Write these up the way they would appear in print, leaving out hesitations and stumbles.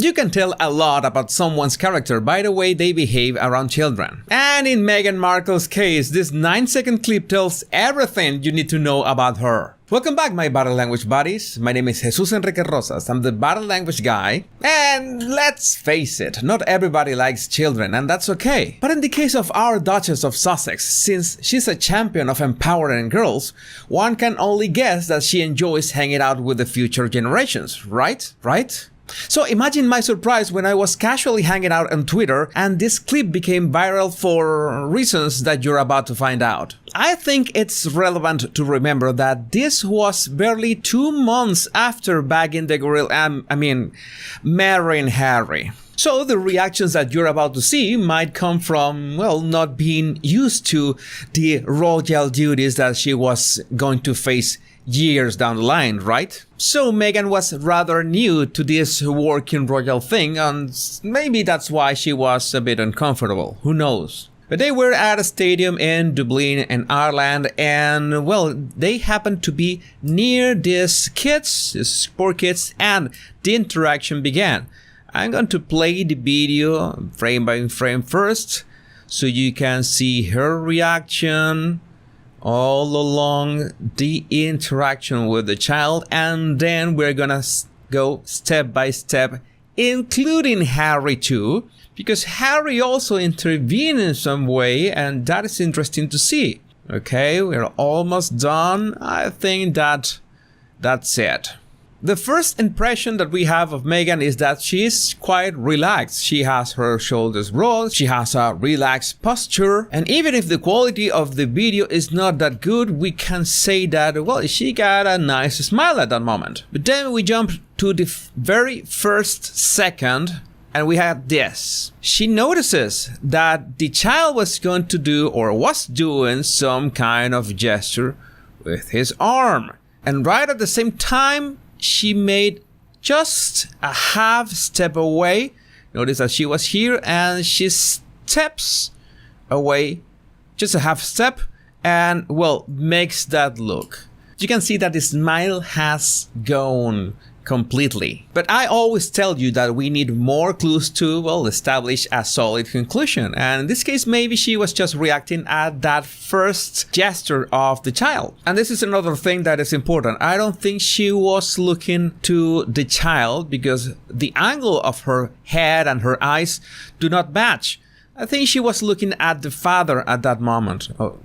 You can tell a lot about someone's character by the way they behave around children. And in Meghan Markle's case, this 9-second clip tells everything you need to know about her. Welcome back, my body language buddies. My name is Jesus Enrique Rosas. I'm the body language guy. And let's face it, not everybody likes children, and that's okay. But in the case of our Duchess of Sussex, since she's a champion of empowering girls, one can only guess that she enjoys hanging out with the future generations, right? So imagine my surprise when I was casually hanging out on Twitter and this clip became viral for reasons that you're about to find out. I think it's relevant to remember that this was barely 2 months after bagging the gorilla, marrying Harry. So the reactions that you're about to see might come from, well, not being used to the royal duties that she was going to face years down the line, right? So Meghan was rather new to this working royal thing, and maybe that's why she was a bit uncomfortable. Who knows? But they were at a stadium in Dublin in Ireland, and well, they happened to be near these poor kids, and the interaction began. I'm going to play the video frame by frame first, so you can see her reaction all along the interaction with the child, and then we're gonna go step by step, including Harry too, because Harry also intervened in some way, and that is interesting to see. Okay, we're almost done. I think that's it. The first impression that we have of Meghan is that she's quite relaxed. She has her shoulders rolled, she has a relaxed posture, and even if the quality of the video is not that good, we can say that, well, she got a nice smile at that moment. But then we jump to the very first second, and we have this. She notices that the child was going to do, or was doing, some kind of gesture with his arm. And right at the same time, she made just a half step away. Notice that she was here and she steps away, just a half step, and well, makes that look. You can see that the smile has gone completely. But I always tell you that we need more clues to, well, establish a solid conclusion. And in this case, maybe she was just reacting at that first gesture of the child. And this is another thing that is important. I don't think she was looking to the child because the angle of her head and her eyes do not match. I think she was looking at the father at that moment. Oh,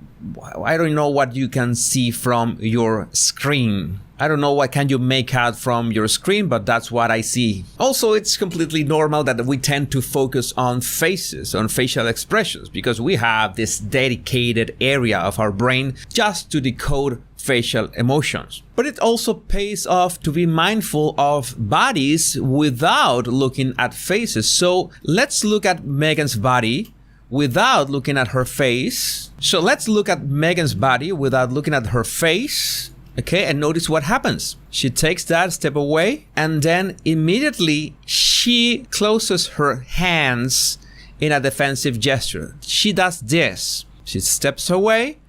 I don't know what you can see from your screen. I don't know what can you make out from your screen, but that's what I see. Also, it's completely normal that we tend to focus on faces, on facial expressions, because we have this dedicated area of our brain just to decode facial emotions. But it also pays off to be mindful of bodies without looking at faces. So let's look at Meghan's body without looking at her face. So let's look at Meghan's body without looking at her face. Okay, and notice what happens. She takes that step away, and then immediately she closes her hands in a defensive gesture. She does this. She steps away,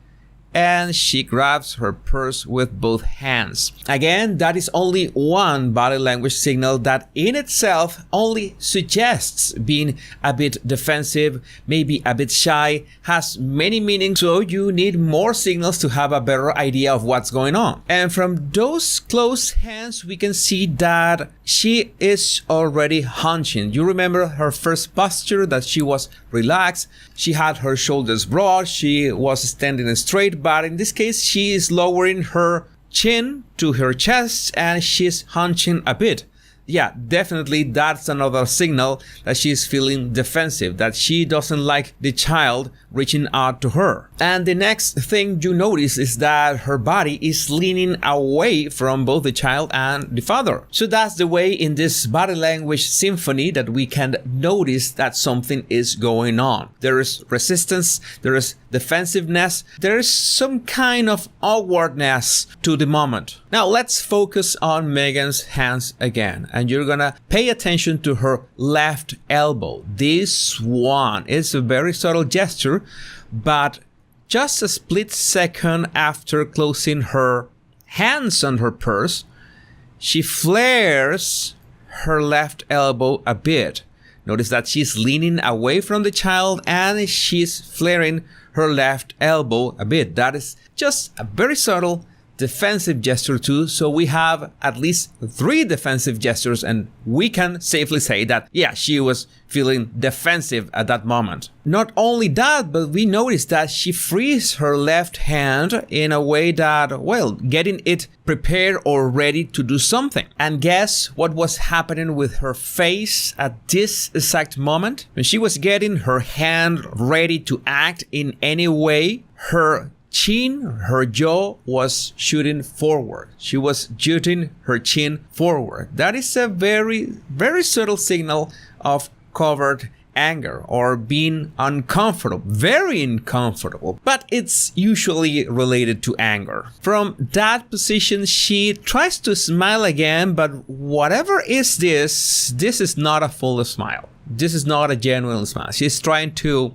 and she grabs her purse with both hands. Again, that is only one body language signal that in itself only suggests being a bit defensive, maybe a bit shy, has many meanings, so you need more signals to have a better idea of what's going on. And from those closed hands, we can see that she is already hunching. You remember her first posture, that she was relaxed, she had her shoulders broad, she was standing straight, but in this case, she is lowering her chin to her chest and she's hunching a bit. Yeah, definitely that's another signal that she's feeling defensive, that she doesn't like the child reaching out to her. And the next thing you notice is that her body is leaning away from both the child and the father. So that's the way in this body language symphony that we can notice that something is going on. There is resistance, there is defensiveness, there is some kind of awkwardness to the moment. Now let's focus on Meghan's hands again, and you're gonna pay attention to her left elbow. This one is a very subtle gesture, but just a split second after closing her hands on her purse, she flares her left elbow a bit. Notice that she's leaning away from the child and she's flaring her left elbow a bit. That is just a very subtle defensive gesture too. So we have at least 3 defensive gestures, and we can safely say that, yeah, she was feeling defensive at that moment. Not only that, but we notice that she frees her left hand in a way that, well, getting it prepared or ready to do something. And guess what was happening with her face at this exact moment? When she was getting her hand ready to act in any way, her chin, her jaw was shooting forward. She was jutting her chin forward. That is a very, very subtle signal of covert anger or being uncomfortable, very uncomfortable, but it's usually related to anger. From that position, she tries to smile again, but whatever is this is not a full smile. This is not a genuine smile. She's trying to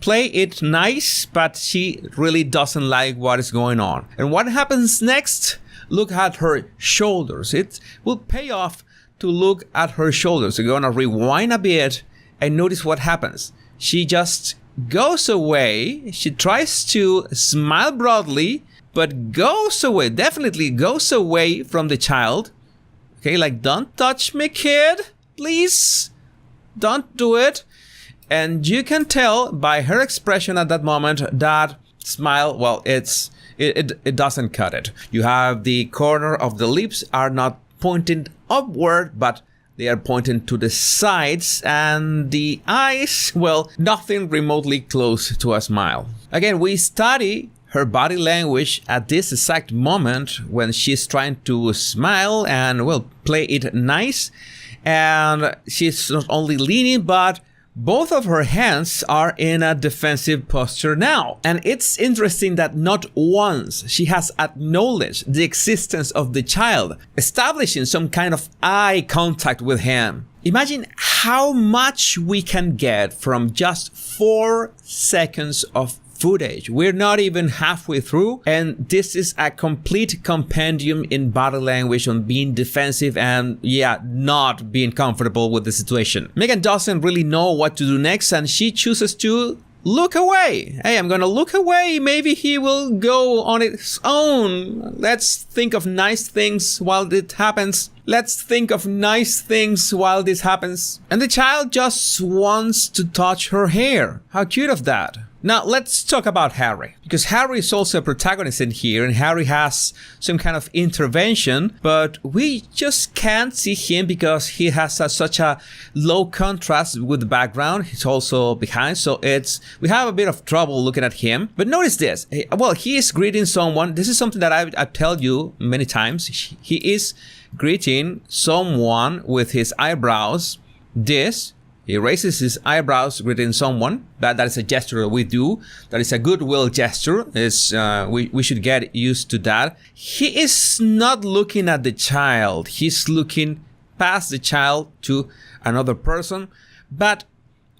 play it nice, but she really doesn't like what is going on. And what happens next? Look at her shoulders. It will pay off to look at her shoulders. We're gonna rewind a bit and notice what happens. She just goes away. She tries to smile broadly, but goes away, definitely goes away from the child. Okay, like, don't touch me, kid, please. Don't do it. And you can tell by her expression at that moment that smile, well, it doesn't cut it. You have the corner of the lips are not pointing upward, but they are pointing to the sides, and the eyes, well, nothing remotely close to a smile. Again, we study her body language at this exact moment when she's trying to smile and, well, play it nice. And she's not only leaning, but both of her hands are in a defensive posture now. And it's interesting that not once she has acknowledged the existence of the child, establishing some kind of eye contact with him. Imagine how much we can get from just 4 seconds of footage. We're not even halfway through, and this is a complete compendium in body language on being defensive and, not being comfortable with the situation. Meghan doesn't really know what to do next, and she chooses to look away. Hey, I'm gonna look away. Maybe he will go on its own. Let's think of nice things while it happens. Let's think of nice things while this happens. And the child just wants to touch her hair. How cute of that. Now, let's talk about Harry, because Harry is also a protagonist in here, and Harry has some kind of intervention, but we just can't see him because he has such a low contrast with the background. He's also behind, so we have a bit of trouble looking at him. But notice this. Well, he is greeting someone. This is something that I tell you many times. He is greeting someone with his eyebrows. He raises his eyebrows greeting someone. That is a gesture that we do. That is a goodwill gesture. We should get used to that. He is not looking at the child. He's looking past the child to another person. But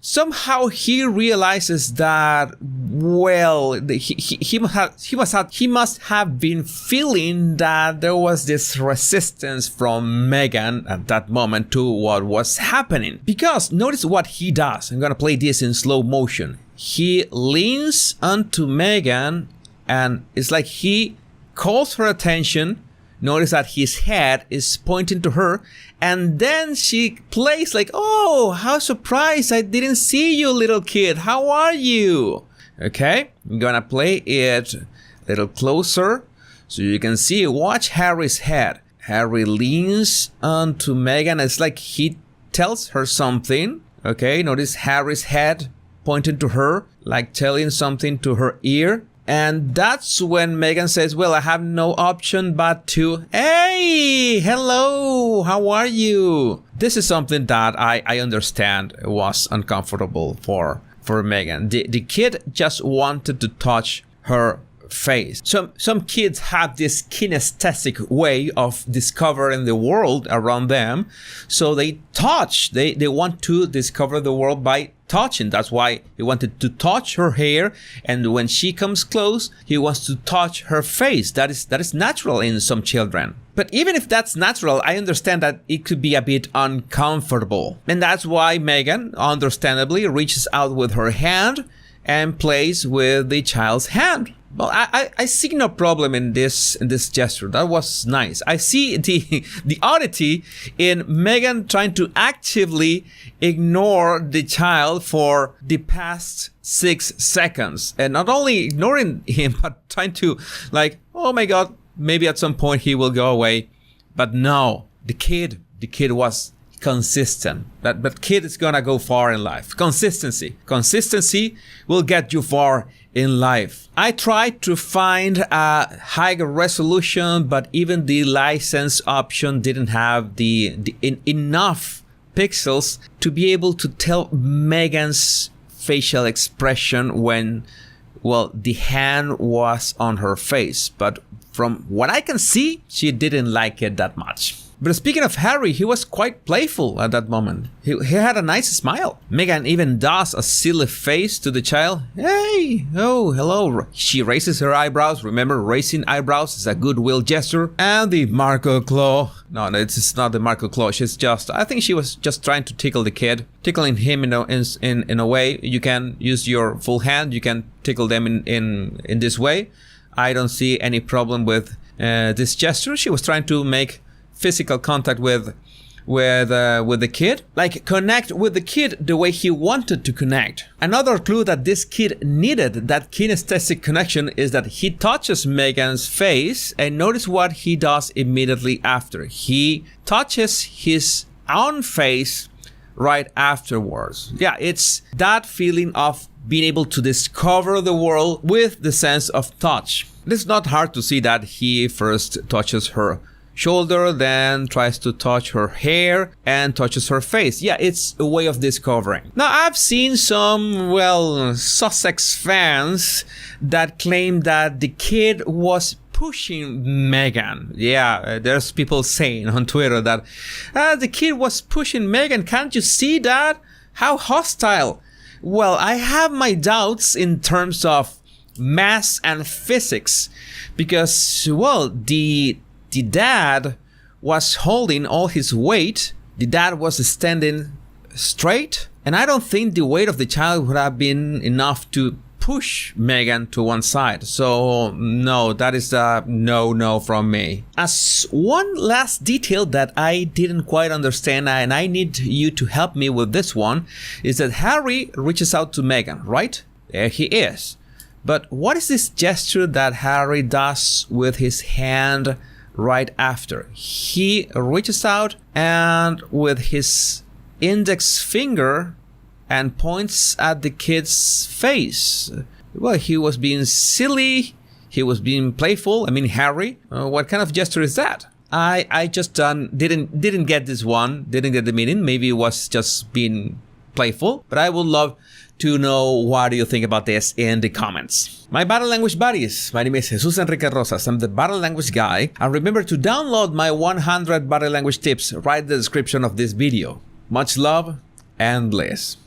somehow he realizes that, well, he must have been feeling that there was this resistance from Meghan at that moment to what was happening. Because notice what he does. I'm gonna play this in slow motion. He leans onto Meghan, and it's like he calls her attention. Notice that his head is pointing to her, and then she plays like, oh, how surprised, I didn't see you, little kid, how are you? Okay, I'm gonna play it a little closer so you can see. Watch Harry's head. Harry leans onto Meghan. It's like he tells her something. Okay, notice Harry's head pointing to her, like telling something to her ear. And that's when Meghan says, well, I have no option but to, hey, hello, how are you? This is something that I understand was uncomfortable for Meghan. The kid just wanted to touch her face. Some kids have this kinesthetic way of discovering the world around them. So they touch, they want to discover the world by touching. That's why he wanted to touch her hair, and when she comes close, he wants to touch her face. That is natural in some children. But even if that's natural, I understand that it could be a bit uncomfortable. And that's why Meghan, understandably, reaches out with her hand and plays with the child's hand. Well, I see no problem in this gesture. That was nice. I see the oddity in Meghan trying to actively ignore the child for the past 6 seconds. And not only ignoring him, but trying to oh my God, maybe at some point he will go away. But no, the kid was consistent. That kid is gonna go far in life. Consistency will get you far in life. I tried to find a higher resolution, but even the license option didn't have enough pixels to be able to tell Meghan's facial expression when, well, the hand was on her face. But from what I can see, she didn't like it that much. But speaking of Harry, he was quite playful at that moment. He had a nice smile. Meghan even does a silly face to the child. Hey, oh, hello. She raises her eyebrows. Remember, raising eyebrows is a goodwill gesture. And the Marco claw. No, it's not the Marco claw. I think she was just trying to tickle the kid. Tickling him in a way. You can use your full hand. You can tickle them in this way. I don't see any problem with this gesture. She was trying to make physical contact with the kid, like connect with the kid the way he wanted to connect. Another clue that this kid needed that kinesthetic connection is that he touches Meghan's face, and notice what he does immediately after. He touches his own face right afterwards. Yeah, it's that feeling of being able to discover the world with the sense of touch. It's not hard to see that he first touches her shoulder, then tries to touch her hair and touches her face. Yeah, it's a way of discovering. Now, I've seen some, well, Sussex fans that claim that the kid was pushing Meghan. Yeah, there's people saying on Twitter that the kid was pushing Meghan. Can't you see that? How hostile. Well, I have my doubts in terms of math and physics because, well, the dad was holding all his weight. The dad was standing straight. And I don't think the weight of the child would have been enough to push Meghan to one side. So no, that is a no from me. As one last detail that I didn't quite understand, and I need you to help me with this one, is that Harry reaches out to Meghan, right? There he is. But what is this gesture that Harry does with his hand right after? He reaches out and with his index finger and points at the kid's face. Well, he was being silly. He was being playful. I mean, Harry, what kind of gesture is that? I just didn't get this one. Didn't get the meaning. Maybe it was just being playful. But I would love to know what do you think about this in the comments. My body language buddies, my name is Jesus Enrique Rosas. I'm the body language guy. And remember to download my 100 body language tips right in the description of this video. Much love and bliss.